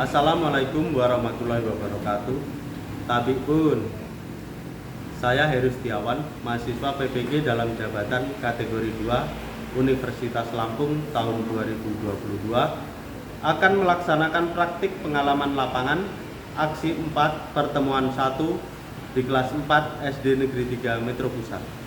Assalamualaikum warahmatullahi wabarakatuh. Tabipun, saya Heru Setiawan, mahasiswa PPG dalam jabatan kategori 2 Universitas Lampung tahun 2022 akan melaksanakan praktik pengalaman lapangan aksi 4 pertemuan 1 di kelas 4 SD Negeri 3 Metro Pusat.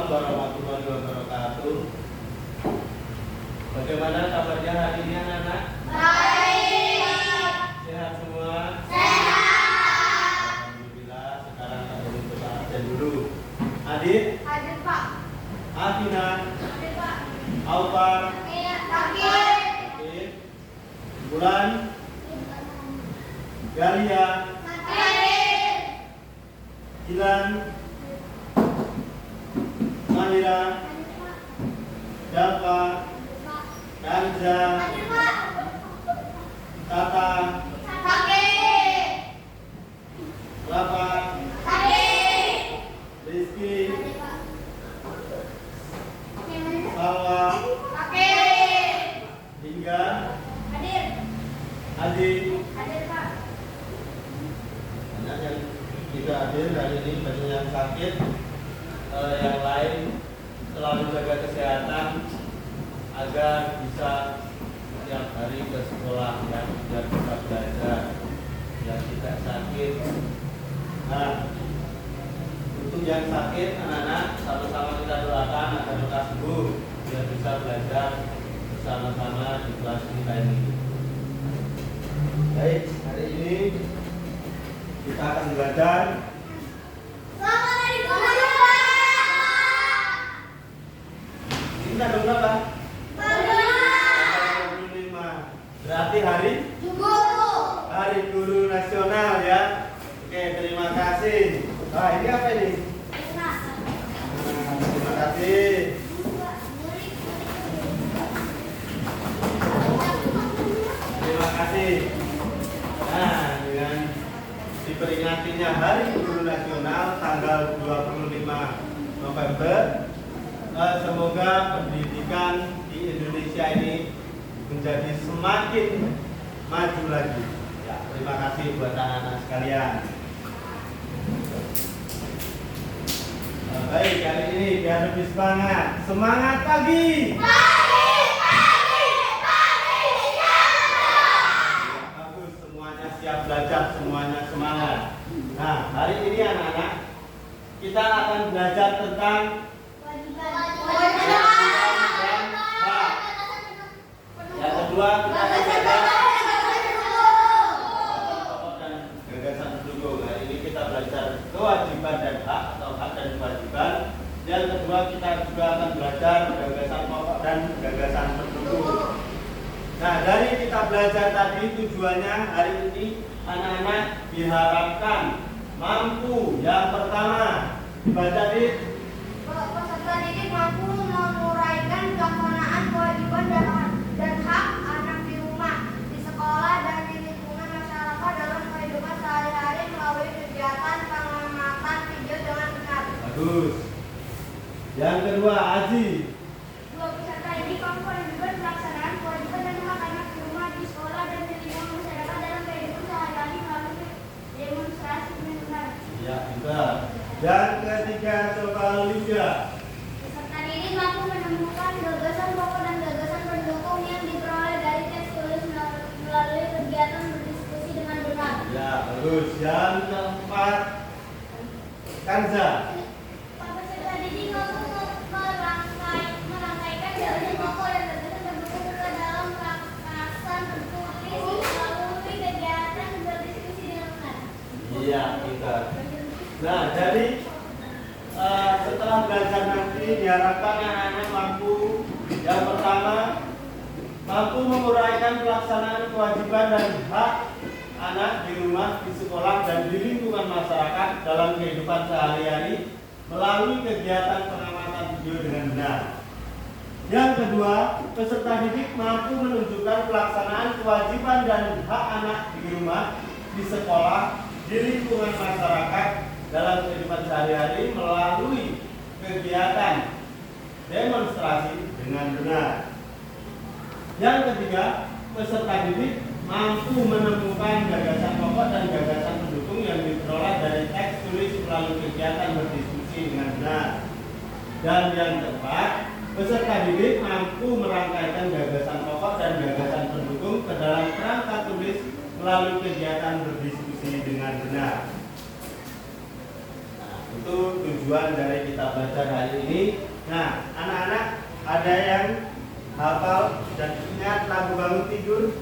Warahmatullahi wabarakatuh. Bagaimana kabarnya hari ini anak-anak? Baik. Sehat semua? Sehat. Alhamdulillah. Sekarang kita buka absen dulu. Adit? Hadir Pak. Afina? Hadir Pak. Alfar? Hadir. Oke. Bulan? Galia? Hadir. Gilan? Mahira? Dava? Kanza? Hadir Pak. Tata? Hadir. Rafa? Hadir. Rizky? Hadir Pak. Salwa? Hadir. Hingga? Hadir. Adi? Hadir Pak. Banyak yang tidak hadir hari ini, banyak yang sakit. Yang lain selalu jaga kesehatan agar bisa setiap hari ke sekolah ya, biar bisa belajar, biar tidak sakit. Nah, untuk yang sakit anak-anak sama-sama kita doakan agar lekas sembuh biar bisa belajar bersama-sama di kelas kita ini. Baik, hari ini kita akan belajar Selamat hari Guru Pak. kita berapa? Bapak. 25. Berarti hari Guru. Hari Guru Nasional ya. Oke, terima kasih. Nah, ini apa ini? Nah, terima kasih. Terima kasih. Nah, dengan diperingatinya Hari Guru Nasional tanggal 25 November, semoga pendidikan di Indonesia ini menjadi semakin maju lagi. Ya, terima kasih buat anak-anak sekalian. Baik, kali ini biar lebih semangat. Semangat pagi. Bagus, semuanya siap belajar, semuanya semangat. Nah, hari ini anak-anak kita akan belajar tentang yang kedua kita akan belajar pokok dan gagasan pendukung. Hari ini kita belajar kewajiban dan hak atau hak dan kewajiban. Yang kedua kita juga akan belajar gagasan pokok dan gagasan pendukung. Nah, dari kita belajar tadi tujuannya hari ini anak-anak diharapkan mampu yang pertama dibaca di Peserta didik mampu menguraikan pelaksanaan kewajiban dan hak anak di rumah, di sekolah, dan di lingkungan masyarakat dalam kehidupan sehari-hari melalui kegiatan pengamatan video dengan benar. bagus. Yang kedua Aji. Dua peserta didik mampu menunjukkan pelaksanaan kewajiban dan hak anak di rumah, di sekolah, dan di lingkungan masyarakat dalam kehidupan sehari-hari melalui demonstrasi dengan benar. Ya, juga. Dan ketiga coba Olivia. Peserta didik Bagus. Yang keempat, Kanza. Pak peserta didik merangkaikan jalan pokok dan gagasan pendukung ke dalam pelaksanaan tertulis melalui kegiatan berdiskusi dengan benar. Iya, pintar. Nah, jadi setelah belajar nanti diharapkan anak-anak mampu, yang pertama, mampu menguraikan pelaksanaan kewajiban dan hak anak di rumah, di sekolah, dan di lingkungan masyarakat dalam kehidupan sehari-hari melalui kegiatan pengamatan video dengan benar. Yang kedua, peserta didik mampu menunjukkan pelaksanaan kewajiban dan hak anak di rumah, di sekolah, di lingkungan masyarakat dalam kehidupan sehari-hari melalui kegiatan demonstrasi dengan benar. Yang ketiga, peserta didik mampu menemukan gagasan pokok dan gagasan pendukung yang diperoleh dari teks tulis melalui kegiatan berdiskusi dengan benar. Dan yang keempat, peserta didik mampu merangkaikan gagasan pokok dan gagasan pendukung ke dalam kerangka tulis melalui kegiatan berdiskusi dengan benar. Nah, itu tujuan dari kita belajar hari ini. Nah, anak-anak ada yang hafal dan ingat lagu bangun tidur?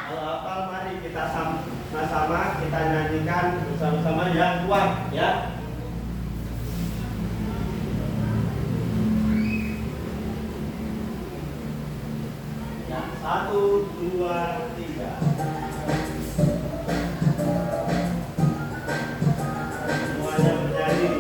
Kalau hafal, mari kita sama-sama kita nyanyikan bersama-sama yang kuat ya. Yang 1, 2, 3. Semuanya bernyanyi.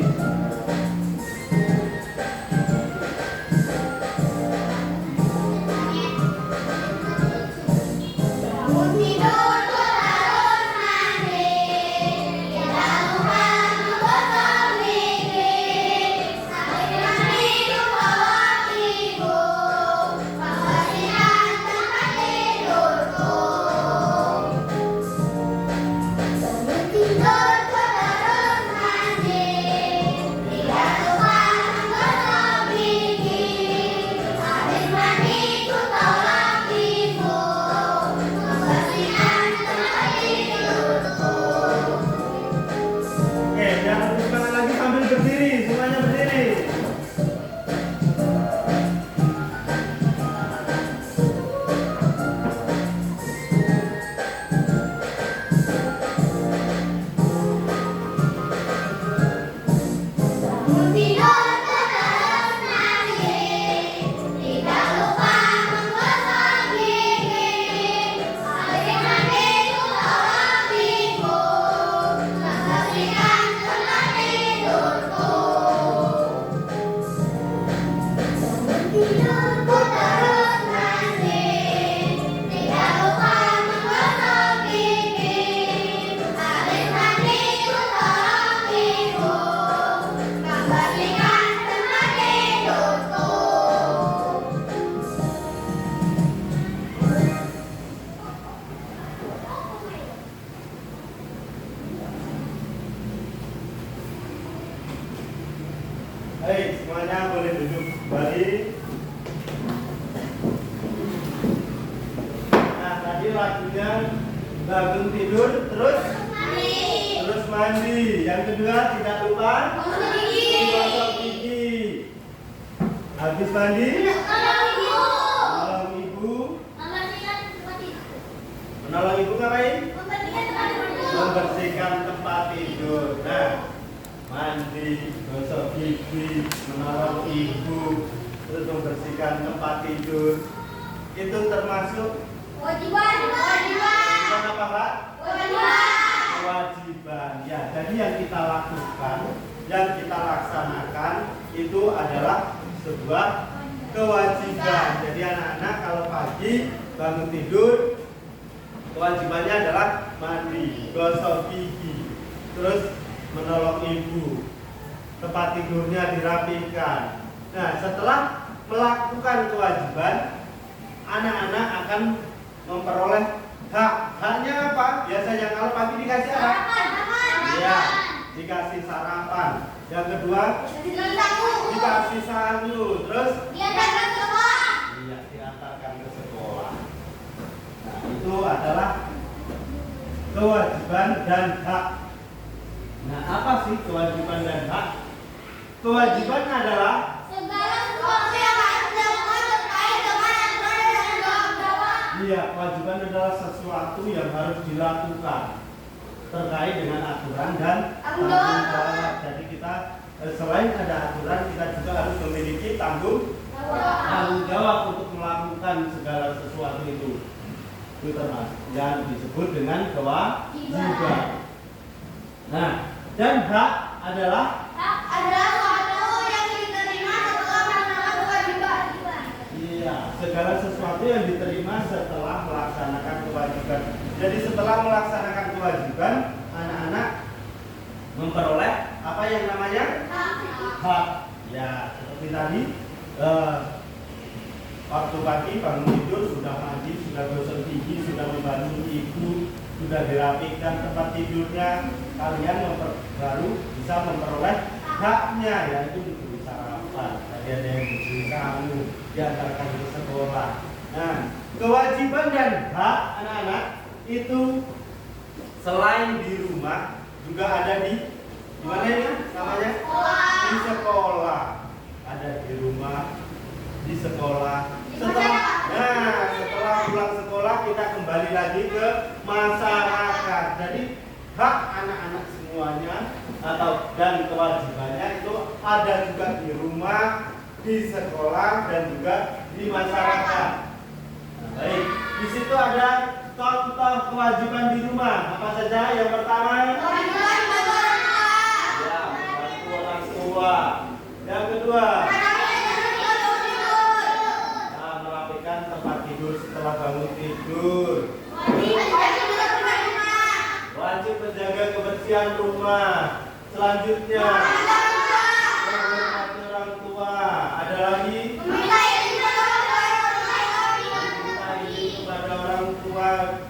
Baik, semuanya boleh duduk kembali. Nah, tadi lagunya bangun tidur, terus mandi. Yang kedua, tidak lupa gosok gigi. Habis mandi, menolong ibu. Menolong ibu ngapain? Membersihkan tempat tidur. Nah, mandi, gosok gigi, menolong ibu, terus membersihkan tempat tidur. Itu termasuk Kewajiban apa, Pak? Kewajiban. Ya, jadi yang kita lakukan, yang kita laksanakan itu adalah sebuah kewajiban. Jadi anak-anak kalau pagi bangun tidur, kewajibannya adalah mandi, gosok gigi, terus menolong ibu, tempat tidurnya dirapikan. Nah, setelah melakukan kewajiban, anak-anak akan memperoleh hak. Haknya apa? Biasanya kalau pagi dikasih apa? Iya, dikasih sarapan. Yang kedua, dikasih sagu. Terus diantarkan ke sekolah. Iya, diantarkan ke sekolah. Nah, itu adalah kewajiban dan hak. Nah, apa sih kewajiban dan hak? Kewajiban adalah segala sesuatu yang harus dilakukan terkait dengan aturan dan jawab. iya, kewajiban adalah sesuatu yang harus dilakukan terkait dengan aturan dan tanggung jawab. Jadi kita selain ada aturan, kita juga harus memiliki tanggung jawab untuk melakukan segala sesuatu itu. Itu termasuk yang disebut dengan kewajiban. Nah, dan hak adalah Hak adalah sesuatu yang diterima setelah melaksanakan kewajiban. iya, segala sesuatu yang diterima setelah melaksanakan kewajiban. Jadi setelah melaksanakan kewajiban, anak-anak memperoleh apa yang namanya hak. Ya, seperti tadi waktu pagi bangun tidur sudah mandi, sudah gosok gigi, sudah membantu ibu, sudah dirapikan tempat tidurnya, kalian baru bisa memperoleh haknya, yaitu diberi sarapan. Tadi ada yang diberi kamu, diantarkan ke sekolah. Nah, kewajiban dan hak anak-anak itu selain di rumah juga ada di mana ini namanya? Di sekolah. Ada di rumah, di sekolah. Setelah pulang sekolah kita kembali lagi ke masyarakat. Jadi hak anak-anak semuanya dan kewajibannya itu ada juga di rumah, di sekolah dan juga di masyarakat. Nah, baik, di situ ada contoh kewajiban di rumah. Apa saja? Yang pertama, ya, membantu orang tua. Yang kedua, merapikan tempat tidur setelah bangun tidur. Wajib menjaga kebersihan rumah. Selanjutnya, menghormati orang tua. Ada lagi, meminta izin kepada orang tua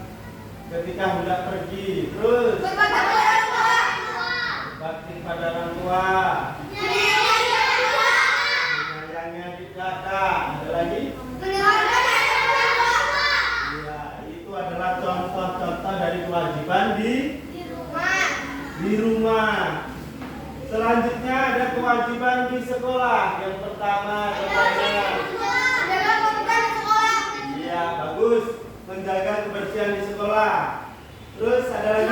ketika hendak pergi. Terus, bakti pada orang tua. Menyayangi adik kakak. Ada lagi? Ya, itu adalah contoh-contoh dari kewajiban di rumah. Selanjutnya ada kewajiban di sekolah. Yang pertama contohnya, iya, bagus, menjaga kebersihan di sekolah. Terus ada lagi,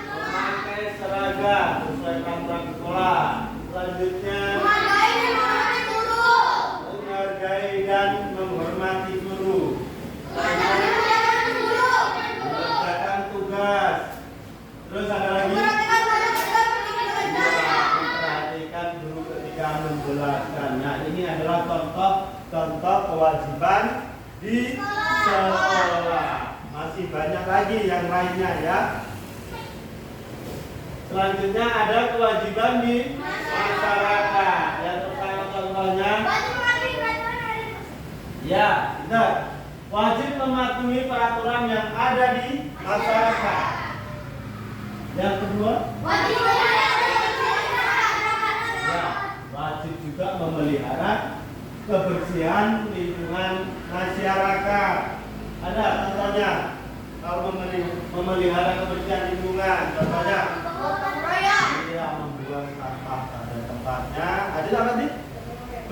memakai seragam sesuai peraturan sekolah. Selanjutnya, menghargai dan menghormati guru. Mengerjakan tugas. Terus ada lagi, memperhatikan guru ketika menjelaskan. Nah, ini adalah contoh kewajiban di sekolah. Masih banyak lagi yang lainnya ya. Selanjutnya ada kewajiban di masyarakat. Yang pertama contohnya, ya, benar. Wajib mematuhi peraturan yang ada di masyarakat. Yang kedua, ya, wajib juga memelihara kebersihan lingkungan masyarakat. Ada contohnya, kalau memelihara kebersihan lingkungan, contohnya, ya, membuang sampah pada tempatnya. Ada apa sih?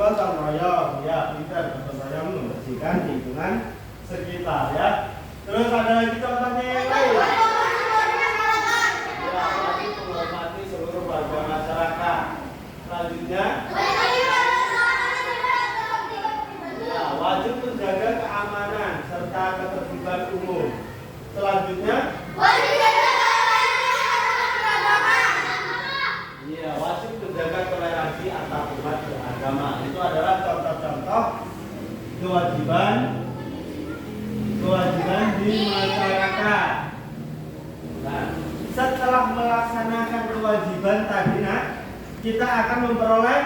Gotong royong, ya, pintar gotong royong membersihkan lingkungan sekitar ya. Terus ada lagi contohnya yang lain. Ya, wajib menghormati seluruh warga masyarakat. Selanjutnya, ya, wajib menjaga keamanan serta ketertiban umum. Selanjutnya, iya, wajib menjaga toleransi antar umat beragama. Itu adalah contoh-contoh kewajiban di masyarakat. Nah, setelah melaksanakan kewajiban tadi, kita akan memperoleh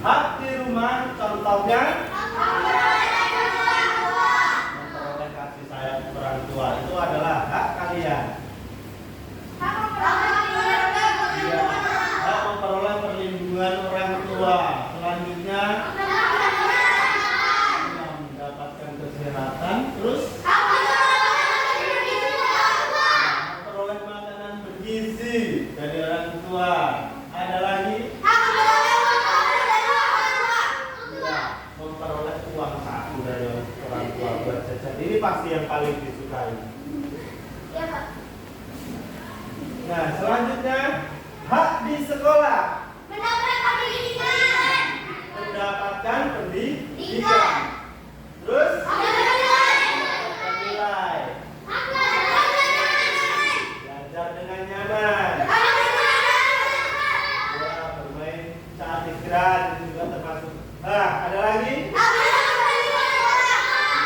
hak di rumah. Contohnya, memperoleh kasih sayang orang tua. Itu adalah hak kalian. Hak memperoleh perlindungan orang tua. Selanjutnya, mendapatkan kesehatan. Terus tua. Ada lagi? Hak memperoleh uang saku dari orang tua. Ya, memperoleh uang saku dari orang tua buat jajan. Ini pasti yang paling disukai. Ya, Pak. Nah, selanjutnya hak di sekolah. Mendapatkan pendidikan. Mendapatkan pendidikan. Terus mendapatkan nilai. Belajar dengan nyaman. Ya, bermain saat istirahat itu juga termasuk. Nah, ada lagi?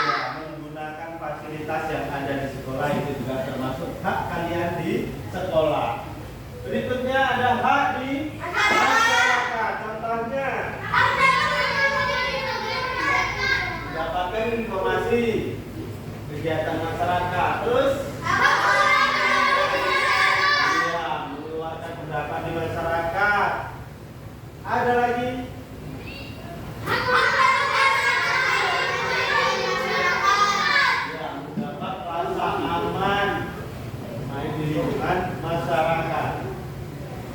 Ya, menggunakan fasilitas yang ada di sekolah itu juga termasuk hak kalian di sekolah. Berikutnya ada hak di masyarakat. Contohnya mendapatkan informasi kegiatan masyarakat. Terus ya, mengeluarkan pendapat di masyarakat. Ada lagi? Ya, mendapat rasa aman main di lingkungan masyarakat.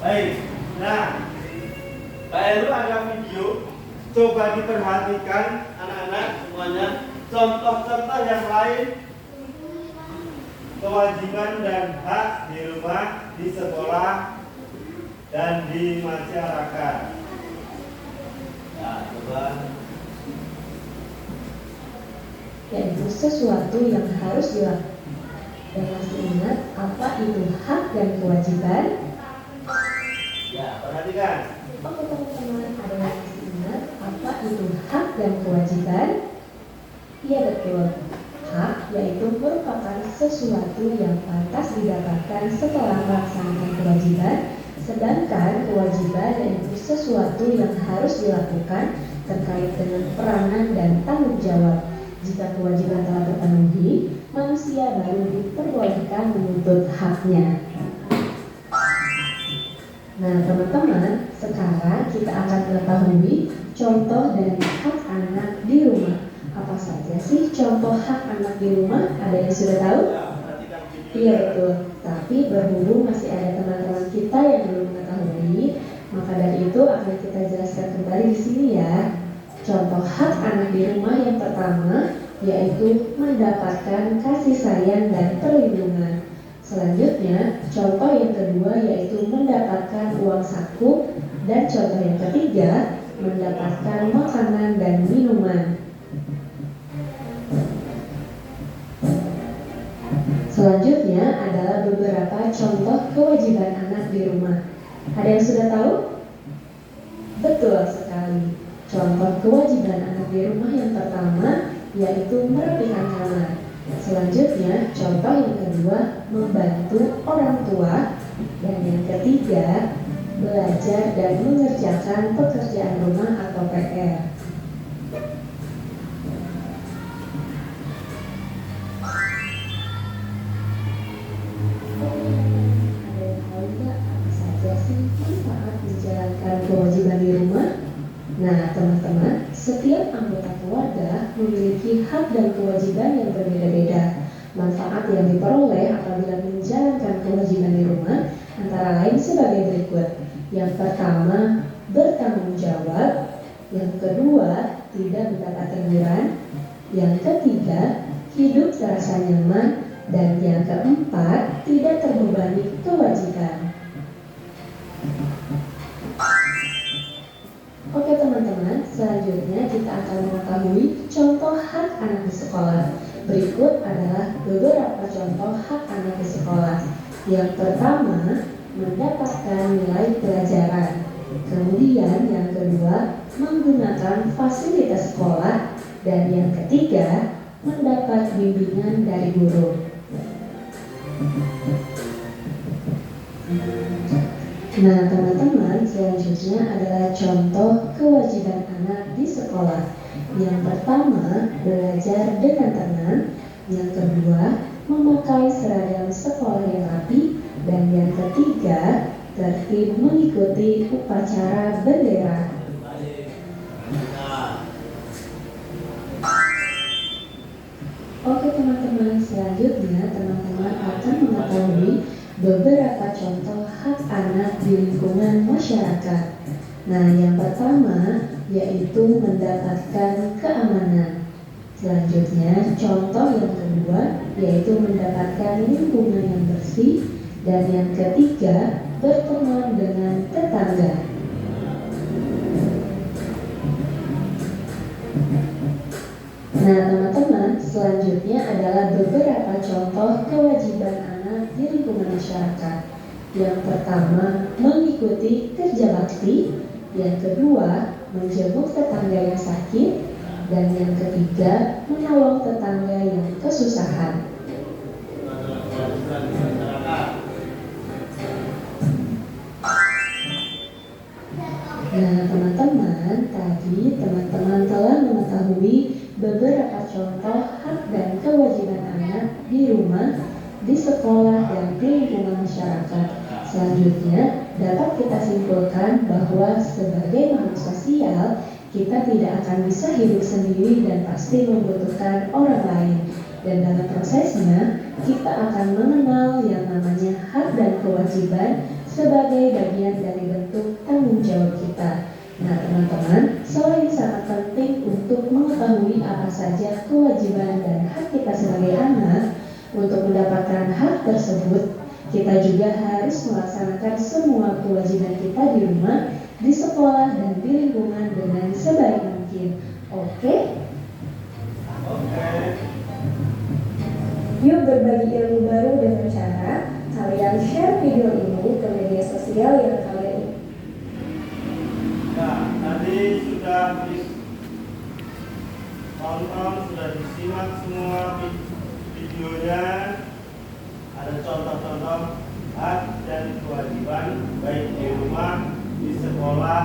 Baik, nah Pak Heru ada video. Coba diperhatikan anak-anak semuanya. Contoh-contoh yang lain kewajiban dan hak di rumah, di sekolah, dan di masyarakat. Ya, coba. Yaitu sesuatu yang harus dilakukan. Dan masih ingat apa itu hak dan kewajiban? Ya, perhatikan. Oke teman-teman, ada yang masih ingat apa itu hak dan kewajiban? Iya betul. Hak yaitu merupakan sesuatu yang pantas didapatkan setelah melaksanakan kewajiban, sedangkan kewajiban yaitu sesuatu yang harus dilakukan terkait dengan peranan dan tanggung jawab. Jika kewajiban telah terpenuhi, manusia baru diperbolehkan menuntut haknya. Nah teman-teman, sekarang kita akan mengetahui contoh dari hak anak di rumah. Apa saja sih contoh hak anak di rumah? Ada yang sudah tahu? Ya, perhatikan video. Iya betul. Tapi berhubung masih ada teman-teman kita yang belum mengetahui, maka dari itu akan kita jelaskan kembali di sini ya. Contoh hak anak di rumah yang pertama yaitu mendapatkan kasih sayang dan perlindungan. Selanjutnya, contoh yang kedua yaitu mendapatkan uang saku, dan contoh yang ketiga mendapatkan makanan dan minuman. Selanjutnya adalah beberapa contoh kewajiban anak di rumah. Ada yang sudah tahu? Betul sekali. Contoh kewajiban anak di rumah yang pertama yaitu merapikan kamar. Selanjutnya, contoh yang kedua membantu orang tua, dan yang ketiga belajar dan mengerjakan pekerjaan rumah atau PR. Ada yang tahu nggak apa saja sih manfaat menjalankan kewajiban di rumah? Nah teman-teman, setiap anggota keluarga memiliki hak dan kewajiban yang berbeda-beda. Manfaat yang diperoleh apabila menjalankan kewajiban di rumah antara lain sebagai berikut. Yang pertama, bertanggung jawab. Yang kedua, tidak mendapat teguran. Yang ketiga, hidup terasa nyaman. Dan yang keempat, tidak terbebani kewajiban. Oke teman-teman, selanjutnya kita akan mengetahui contoh hak anak di sekolah. Berikut adalah beberapa contoh hak anak di sekolah. Yang pertama, mendapatkan nilai pelajaran. Kemudian yang kedua, menggunakan fasilitas sekolah. Dan yang ketiga, mendapat bimbingan dari guru. Nah teman-teman, selanjutnya adalah contoh kewajiban anak di sekolah. Yang pertama, belajar dengan tenang. Yang kedua, memakai seragam sekolah yang rapi. Dan yang ketiga, tertib mengikuti upacara bendera. Oke teman-teman, selanjutnya teman-teman akan mengetahui beberapa contoh hak hak anak di lingkungan masyarakat. Nah, yang pertama yaitu mendapatkan keamanan. Selanjutnya, contoh yang kedua yaitu mendapatkan lingkungan yang bersih. Dan yang ketiga, berteman dengan tetangga. Nah, teman-teman, selanjutnya adalah beberapa contoh kewajiban anak di lingkungan masyarakat. Yang pertama, mengikuti kerja bakti. Yang kedua, menjenguk tetangga yang sakit. Dan yang ketiga, menolong tetangga yang kesusahan. Nah, teman-teman, tadi teman-teman telah mengetahui beberapa contoh hak dan kewajiban anak di rumah, di sekolah, dan di lingkungan masyarakat. Selanjutnya, dapat kita simpulkan bahwa sebagai makhluk sosial, kita tidak akan bisa hidup sendiri dan pasti membutuhkan orang lain. Dan dalam prosesnya, kita akan mengenal yang namanya hak dan kewajiban sebagai bagian dari bentuk tanggung jawab kita. Nah, teman-teman, selain sangat penting untuk mengetahui apa saja kewajiban dan hak kita sebagai anak, untuk mendapatkan hak tersebut, kita juga harus melaksanakan semua kewajiban kita di rumah, di sekolah, dan di lingkungan dengan sebaik mungkin. Oke? Oke. Yuk berbagi ilmu baru dengan cara kalian share video ini ke media sosial yang kalian ingin. Nah, tadi sudah ditonton, sudah disimak semua videonya. Ada contoh-contoh hak dan kewajiban baik di rumah, di sekolah,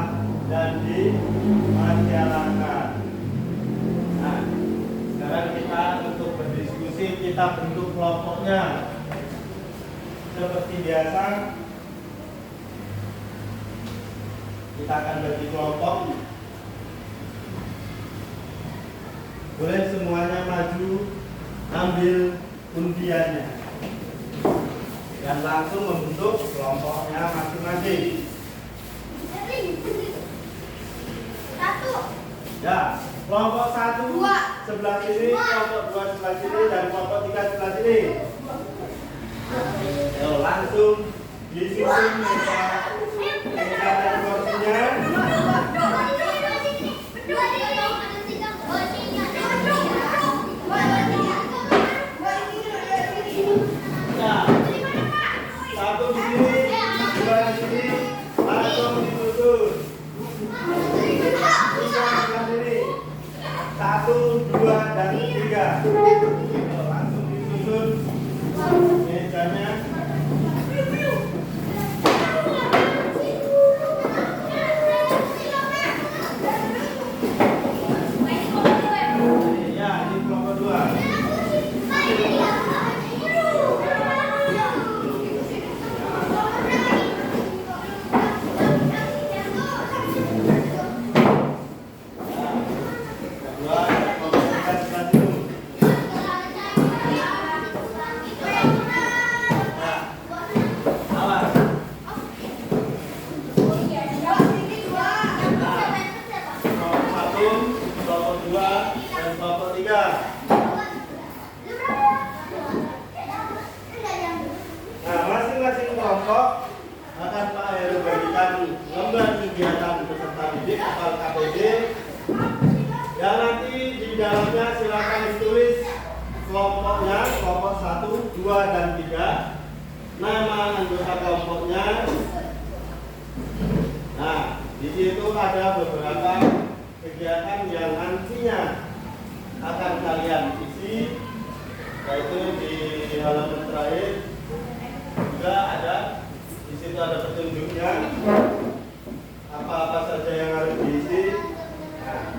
dan di masyarakat. Nah, sekarang kita untuk berdiskusi, kita bentuk kelompoknya. Seperti biasa, kita akan bagi kelompok. Boleh semuanya maju, ambil undiannya, dan langsung membentuk kelompoknya masing-masing. Satu. Ya, kelompok 1 Dua. sebelah sini, kelompok 2 sebelah sini, dan kelompok 3 sebelah sini. Ayo langsung disusun meja dan kursinya. Ya, satu di sini, dua di sini, langsung disusun. 3 sebelah sini, 1, 2, dan 3. Ayo langsung disusun mejanya. Ya, ini kelompok 2. Nah, masing-masing kelompok akan Pak Heru bagikan lembar kegiatan peserta didik atau KPD yang nanti di dalamnya silakan ditulis kelompoknya, kelompok 1, 2, dan 3, nama anggota kelompoknya. Nah, di situ ada beberapa kegiatan yang nantinya akan kalian isi, yaitu di halaman terakhir juga ada, di situ ada petunjuknya apa-apa saja yang harus diisi. Nah,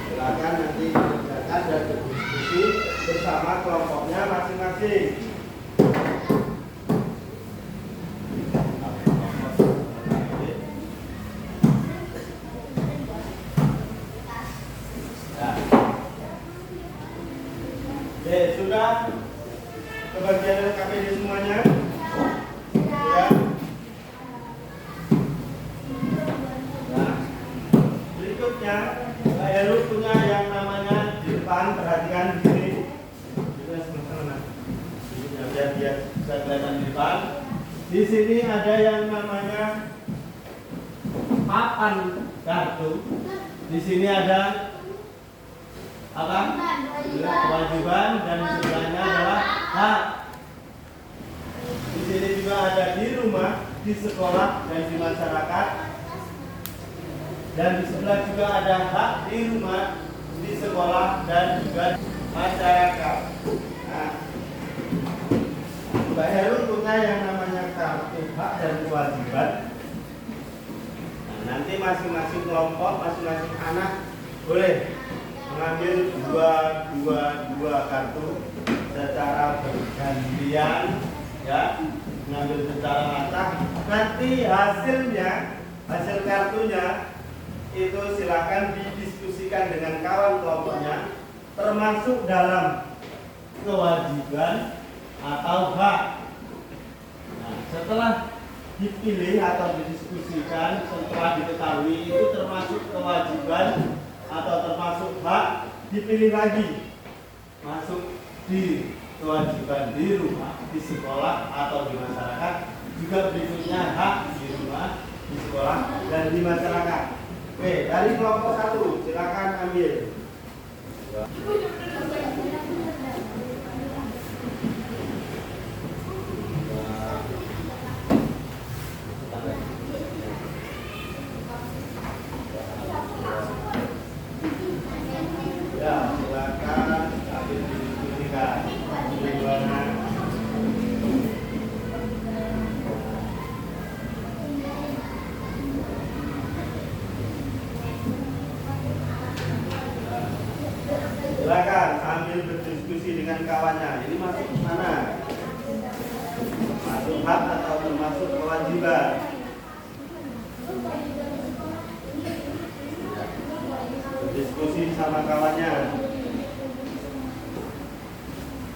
silakan nanti dikerjakan dan berdiskusi bersama kelompoknya masing-masing. Sudah kebagian KPD semuanya? Ya. berikutnya, Mbak Heru punya yang namanya di depan, perhatikan di sini. Biar dia bisa kelihatan di depan. Di sini ada yang namanya papan kartu. Di sini ada apa? Kewajiban, dan di sebelahnya adalah hak. Di sini juga ada di rumah, di sekolah, dan di masyarakat. Dan di sebelah juga ada hak di rumah, di sekolah, dan juga di masyarakat. Nah, Mbak Heru punya yang namanya kartu hak dan kewajiban. Nah, nanti masing-masing kelompok, masing-masing anak boleh mengambil dua kartu secara bergantian, ya, mengambil secara matang. Nanti hasil kartunya itu silakan didiskusikan dengan kawan kelompoknya, termasuk dalam kewajiban atau hak. Nah, setelah dipilih atau didiskusikan, setelah diketahui itu termasuk kewajiban atau termasuk hak, dipilih lagi masuk di kewajiban di rumah, di sekolah, atau di masyarakat. Juga berikutnya hak di rumah, di sekolah, dan di masyarakat. Oke, dari kelompok 1 silakan ambil. Ya, silakan ambil didiskusikan. Gimana? Silakan sambil berdiskusi dengan kawannya. Ini masuk mana? Masuk hak atau termasuk kewajiban? Berdiskusi sama kawannya.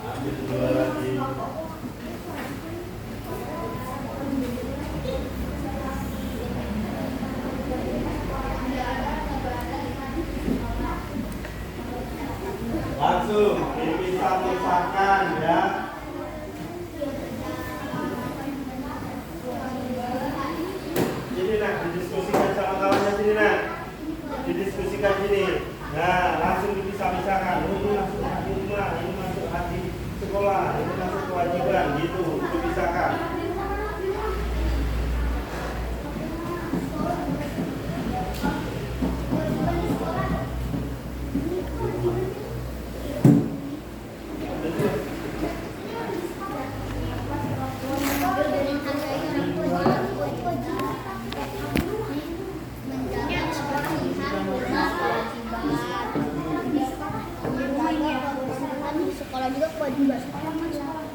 Ambil dua lagi. Langsung dipisah-pisahkan, ya. Ini nak didiskusikan sama kawannya sini, nak. Didiskusikan sini. Nah, langsung dipisah-pisahkan. Ini masuk hati rumah, ini masuk hati sekolah, ini masuk kewajiban, gitu. Dipisahkan. Sekolah juga kewajiban.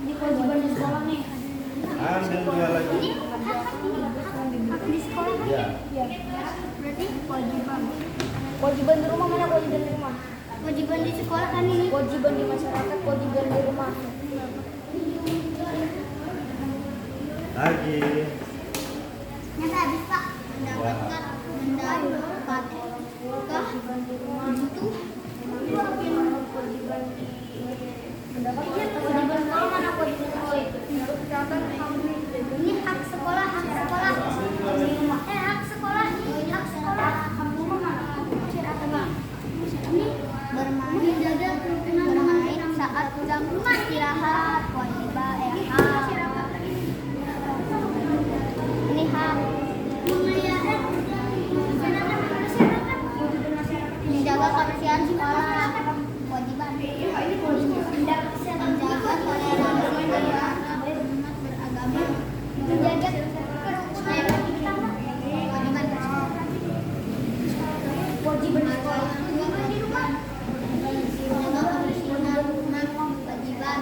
Di kewajiban di sekolah nih. Ambil dua lagi. Di sekolah kan? Ya. Berarti kewajiban. Kewajiban di rumah mana kewajiban di rumah? Kewajiban di sekolah kan ini. Kewajiban di masyarakat, kewajiban di rumah. Lagi. Nyata habis Pak. Mendapatkan mendapat kewajiban di rumah itu. Kewajiban di kewajiban sekolah mana kewajiban sekolah itu? Ini hak sekolah, hak sekolah. Hak sekolah, hak sekolah. Rumah mana? Masyarakat. Ini bermain saat pulang rumah istirahat, kewajiban hak. Ini hak. Menjaga kebersihan sekolah, kewajiban. Menjaga toleransi umat beragama. Menjaga kewajiban sekolah. Di rumah. Menjaga kebersihan umat, kewajiban.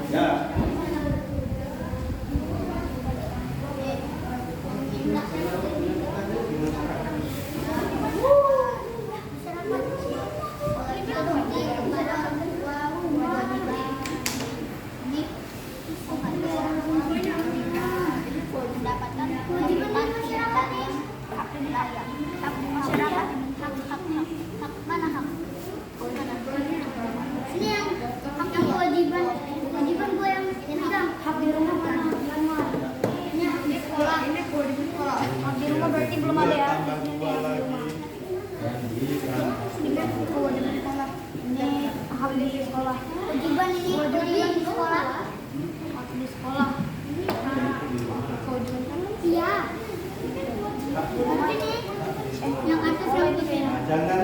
Ya. Mendapatkan kewajiban masyarakat yang di sekolah. Kewajiban ini kewajiban di sekolah. Waktu di sekolah. Kewajiban kan? Iya. Yang atas lagi ya. Jangan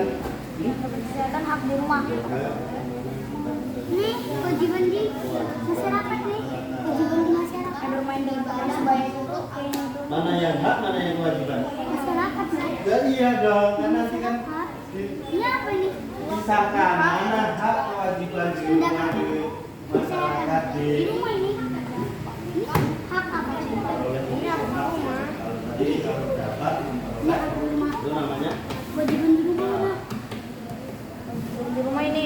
Kesehatan hak di rumah. Nih kewajiban di masyarakat nih. Kewajiban di masyarakat. Ada main di batas bayar itu. mana yang hak, mana yang kewajiban? Masyarakat nih. Ya iya dong, kan nanti kan Ini apa nih? pisahkan mana hak kewajiban di rumah di masyarakat Di rumah ini. Ini hak apa? Ini hak rumah. Kalau dapat Ini hak rumah. itu namanya Kewajiban di rumah. Di rumah ini.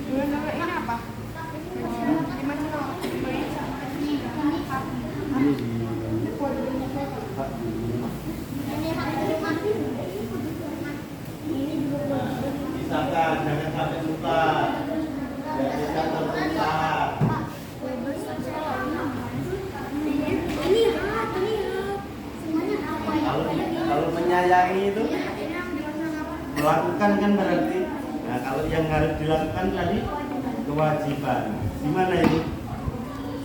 Ini apa? Di mana? ini di hak di rumah. Ini hak di rumah. Ini juga Pisahkan, jangan sampai lupa. Jadi kan terpisah. ini hak. Semuanya apa ya? Kalau menyayangi itu melakukan kan berarti. Nah kalau yang harus dilakukan tadi kewajiban. Gimana ini?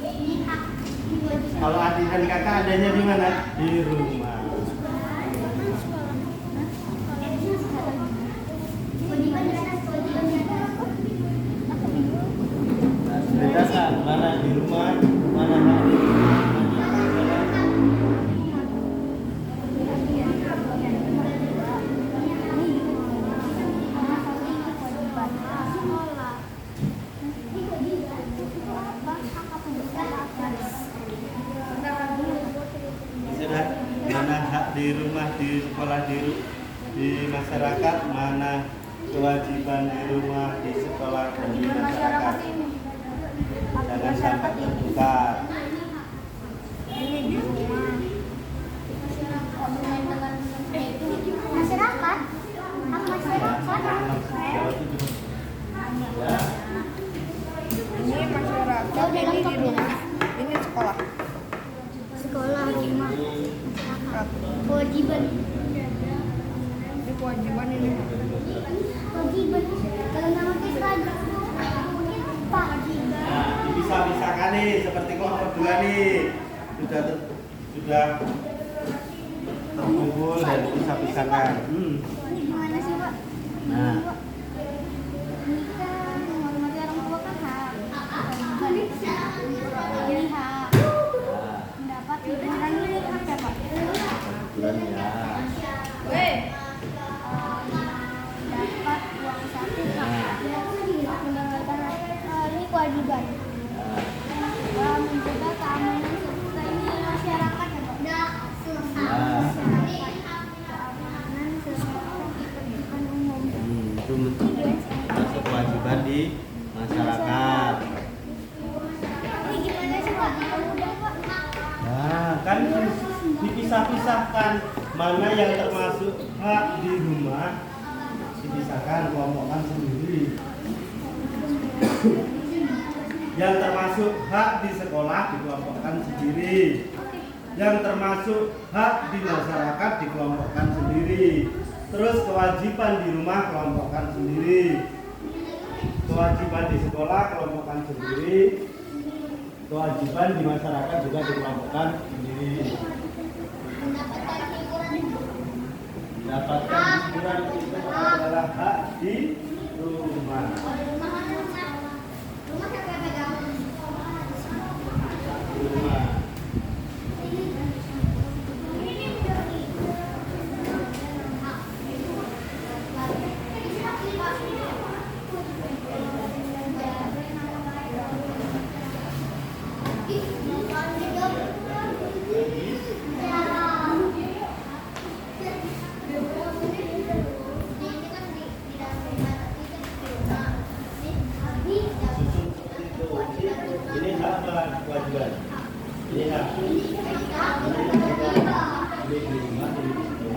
Ini hak. Kalau adik dan kakak adanya di mana? Di rumah. Bedakan mana di rumah, mana hak di rumah, mana di sekolah. Sudah, mana hak di rumah, di sekolah, di masyarakat, mana kewajiban di rumah, di sekolah, dan di masyarakat. Jangan sampai tertukar. Ini di rumah. Masyarakat. Hak masyarakat. Ya, Ini masyarakat, ini di rumah, ini sekolah. Sekolah, rumah, masyarakat. Kewajiban. Ini kewajiban ini. Kewajiban. Kalau nama kita Pak. nah, dipisah-pisahkan nih, seperti kelompok dua nih, sudah terkumpul dan dipisah-pisahkan. Ini gimana sih Pak? Nah, Nikah, menghormati orang tua kan hak. Ini hak. Mendapat hiburan ini hak ya Pak? bulan ya. Dapat uang saku hak. Mendapatkan ini kewajiban. Menjaga keamanan serta ini masyarakat ya Pak? Keamanan serta ketertiban umum. Itu masuk kewajiban di masyarakat. Ini gimana sih Pak? Udah Pak. Nah, kan dipisah-pisahkan mana yang termasuk hak di rumah, dipisahkan, kelompokkan sendiri. Yang termasuk hak di sekolah dikelompokkan sendiri. Yang termasuk hak di masyarakat dikelompokkan sendiri. Terus kewajiban di rumah kelompokkan sendiri. Kewajiban di sekolah kelompokkan sendiri. Kewajiban di masyarakat juga dikelompokkan sendiri. Mendapatkan hiburan itu adalah hak di rumah. Di rumah. Susun seperti itu. Ini hak apa kewajiban? Ini hak. Ini di rumah, ini di rumah.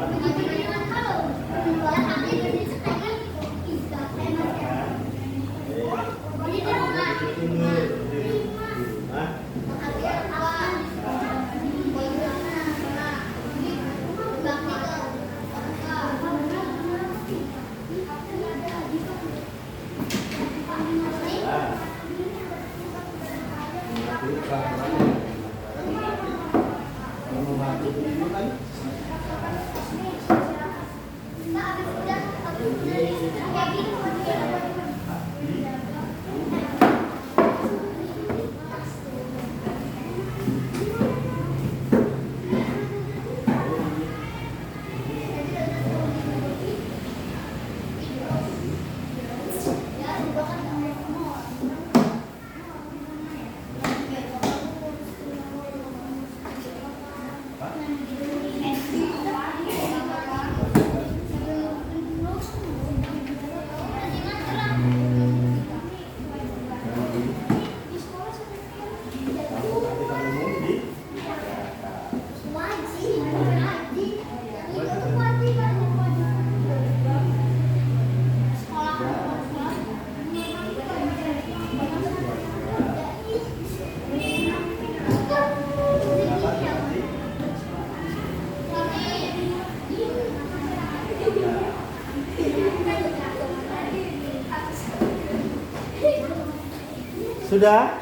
Sudah?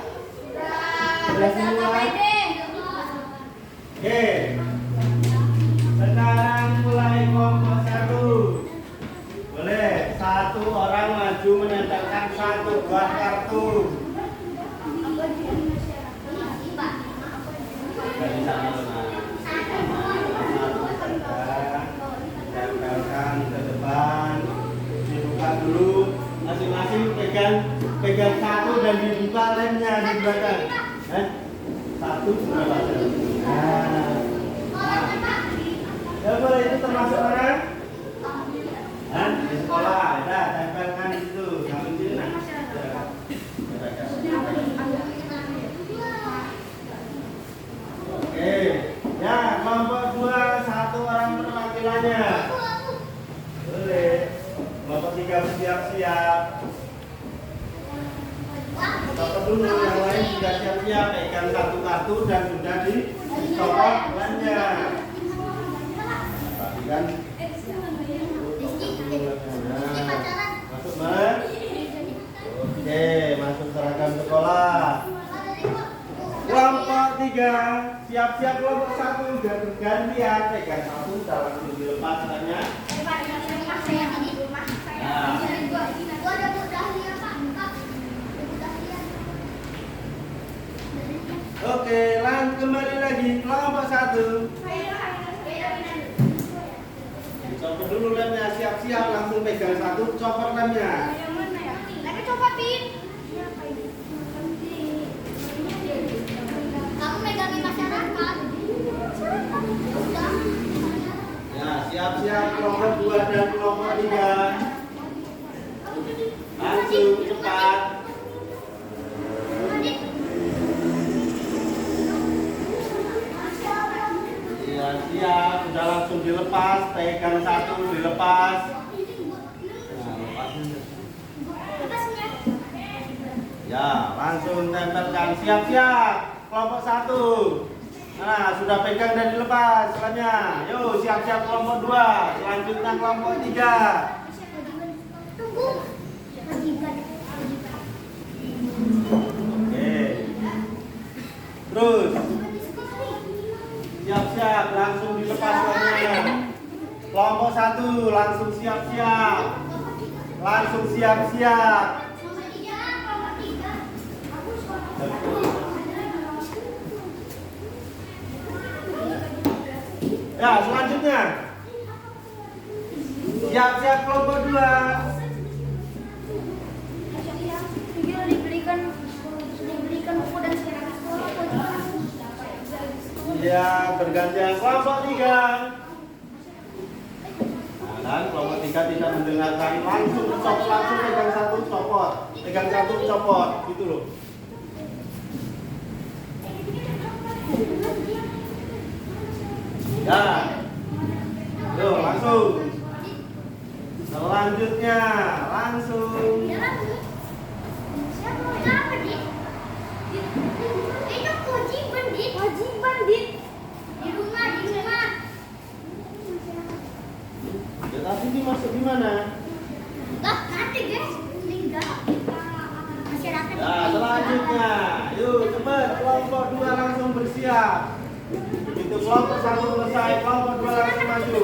Sudah semua? Oke. Sekarang mulai kelompok 1. Boleh, satu orang maju menempelkan satu buah kartu. Dari sana tempelkan ke depan, dibuka dulu, masing-masing pegang satu dan dibuka lemnya di belakang. Satu sudah baca. Ya boleh, itu termasuk mana? Di sekolah, ada tempelkan itu, sambil sini nah. Oke, ya kelompok 2 satu orang perwakilannya. Boleh. Kelompok 3 siap-siap. Kelompok dulu yang lain sudah siap-siap, pegang satu kartu dan sudah dicopot lemnya. Perhatikan. Masuk Mbak. Oke, masuk seragam sekolah. Kelompok 3 siap-siap, kelompok 1 udah bergantian, pegang satu udah langsung dilepas lemnya. Oke, kembali lagi kelompok 1. Copot dulu lemnya, siap-siap, langsung pegang satu, copot lemnya. Kamu megangin masyarakat. Ya, siap-siap kelompok 2 dan kelompok 3. Langsung cepat. Iya, siap, sudah langsung dilepas, pegang satu dilepas. Nah, lepasin. Ya, langsung tempelkan, siap-siap. Kelompok 1. Nah, sudah pegang dan dilepas selanjutnya. Yuk, siap-siap kelompok 2. Selanjutnya kelompok 3. Tunggu. Oke. Terus siap-siap, langsung dilepas lemnya. Kelompok 1 langsung siap-siap. Langsung siap-siap. Ya, selanjutnya. Siap-siap kelompok 2. Diberikan buku dan sekarang Ya, bergantian kelompok 3. Nah, dan kelompok 3 tidak mendengarkan, langsung copot, langsung pegang satu copot. Pegang satu copot, gitu loh. Ya. Yuk, langsung. Selanjutnya, langsung. Ya, tapi ini masuk di mana? Ya, selanjutnya. Yuk, cepat kelompok 2 langsung bersiap. Begitu kelompok 1 selesai, kelompok 2 langsung maju.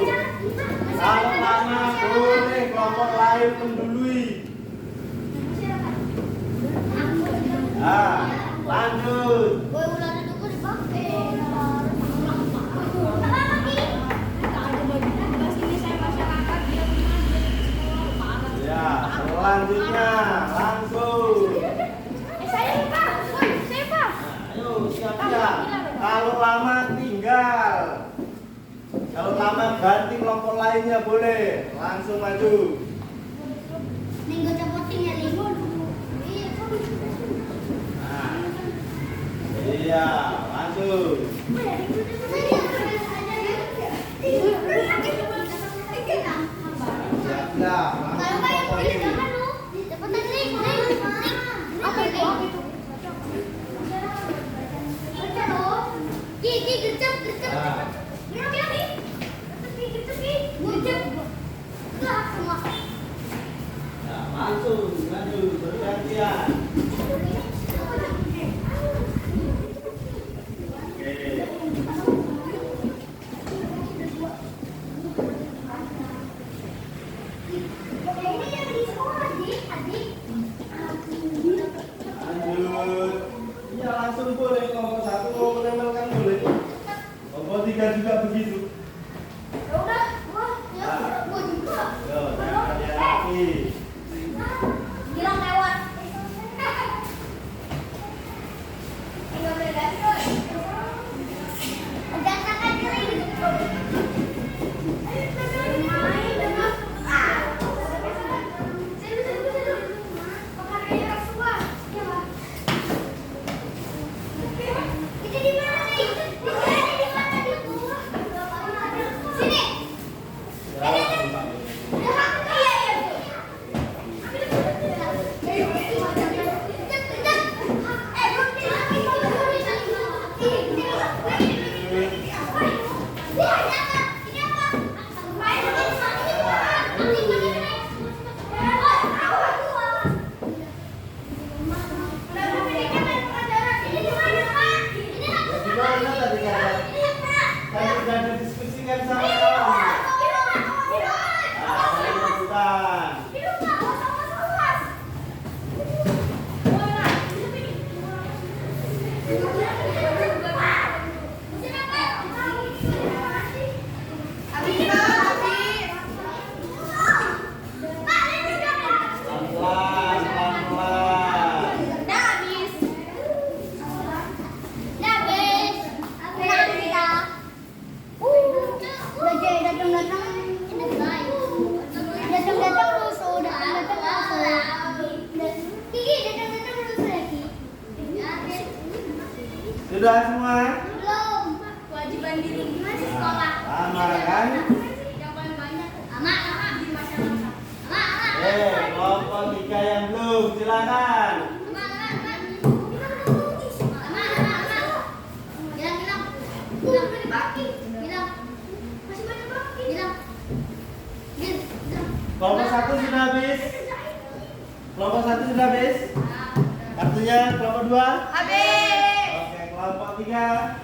Kalau lama boleh kelompok lain mendului. Nah, lanjut. Ya, selanjutnya langsung. Ayo siap-siap. Kalau lama tinggal. Kalau lama ganti kelompok lainnya boleh. Langsung maju. Nah, iya, langsung. Siap-siap. Langsung kelompok ini. Nah, langsung maju bergantian. Oke. Lanjut. Ya langsung boleh kelompok 1 mau menempelkan boleh. Kelompok 3 juga begitu. Yo, jangan hati-hati. Gimana tadi kan? Tadi sudah didiskusikan sama kawan. Saya rebutan. Pelan-pelan, pelan-pelan. Sudah semua? Kewajiban diri masih sekolah. Lama kan? Yang paling banyak di masyarakat. Kelompok 3 yang belum, silakan. Kelompok 1 sudah habis. Kelompok 1 sudah habis. Kartunya kelompok 2? Habis. Oke, kelompok 3.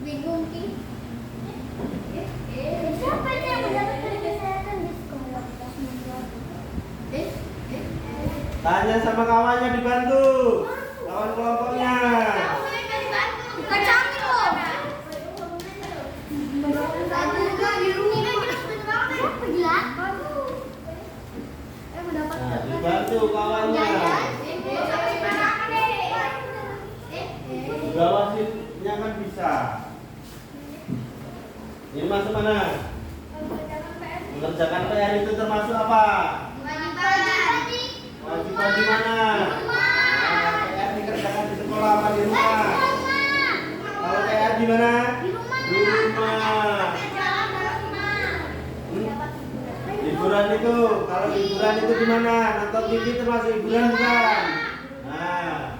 Bingung Ki. Siapa yang mendapatkan kesehatan di sekolah? Tanya sama kawannya, dibantu. Kawan kelompoknya. Nah, dibantu kawannya. Juga wasitnya kan bisa. Ini masuk mana? Mengerjakan PR itu termasuk apa? Wajiban di mana? Nah, PR dikerjakan di sekolah apa di rumah? Kalau PR di mana? Di rumah. Hiburan itu, kalau hiburan itu di mana? Nonton TV termasuk hiburan bukan? Nah.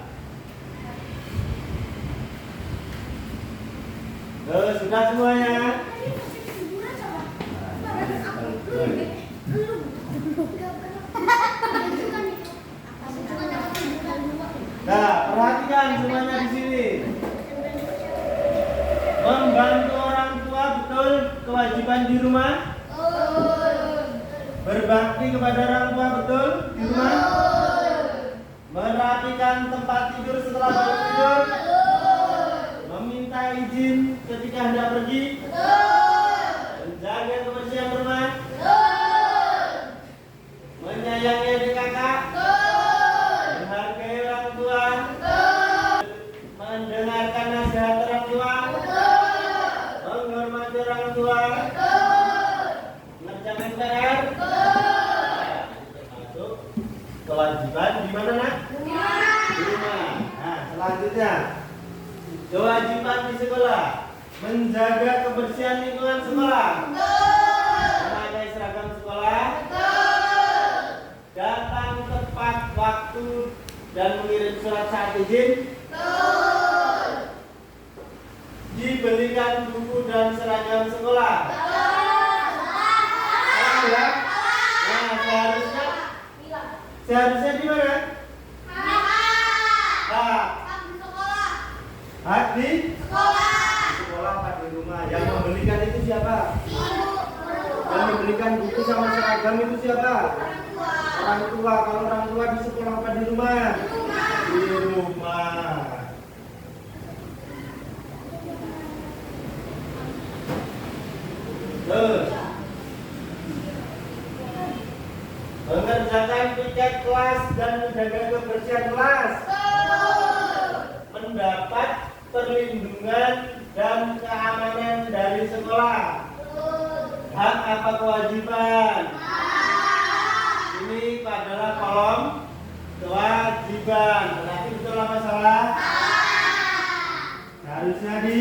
Sudah semuanya? Nah, semuanya di sini. Membantu orang tua betul kewajiban di rumah? Berbakti kepada orang tua betul di rumah? Merapikan tempat tidur setelah bangun tidur? Meminta izin ketika hendak pergi? Menjaga kebersihan rumah? Menyayangi adik kakak? Menghargai orang tua? Mendengarkan nasihat orang tua? Menghormati orang tua? Mengerjakan PR? Termasuk kewajiban di mana, Nak? Di rumah. Nah, selanjutnya kewajiban di sekolah. Menjaga kebersihan lingkungan sekolah. Memakai seragam sekolah. Datang tepat waktu dan mengirim surat saat izin. Dibelikan buku dan seragam sekolah. Ya? Nah, seharusnya di mana? Hak di sekolah apa di rumah? Yang membelikan itu siapa? Yang membelikan buku sama seragam itu siapa? Orang tua. Kalau orang tua di sekolah apa di rumah? Di rumah. Terus mengerjakan piket kelas dan menjaga kebersihan kelas. Mendapat perlindungan dan keamanan dari sekolah. Hak apa kewajiban? Ini adalah kolom kewajiban. Berarti betul apa salah? Harusnya di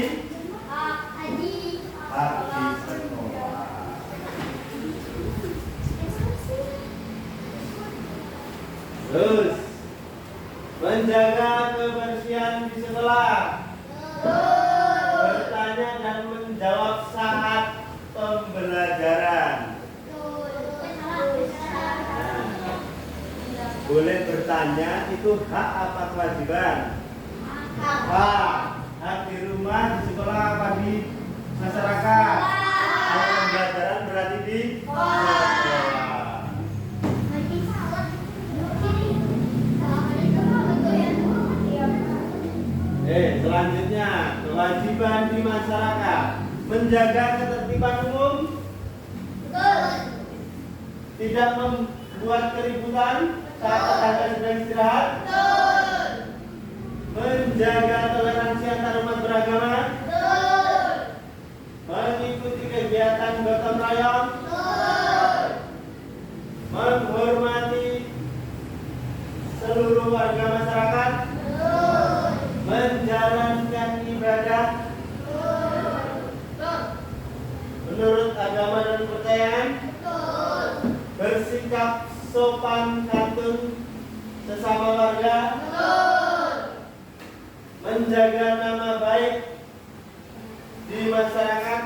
hak di sekolah. Terus menjaga kebersihan di sekolah. Bertanya dan menjawab saat pembelajaran. Boleh bertanya, itu hak apa kewajiban? Hak. Hak di rumah, di sekolah apa di masyarakat? Kalau pembelajaran berarti di sekolah. Selanjutnya kewajiban di masyarakat. Menjaga ketertiban umum. Tidak membuat keributan saat tetangga sedang istirahat. Menjaga toleransi antar umat beragama. Mengikuti kegiatan gotong royong. Menghormati seluruh warga masyarakat. Menjalankan ibadah menurut agama dan kepercayaan. Bersikap sopan santun sesama warga. Menjaga nama baik di masyarakat.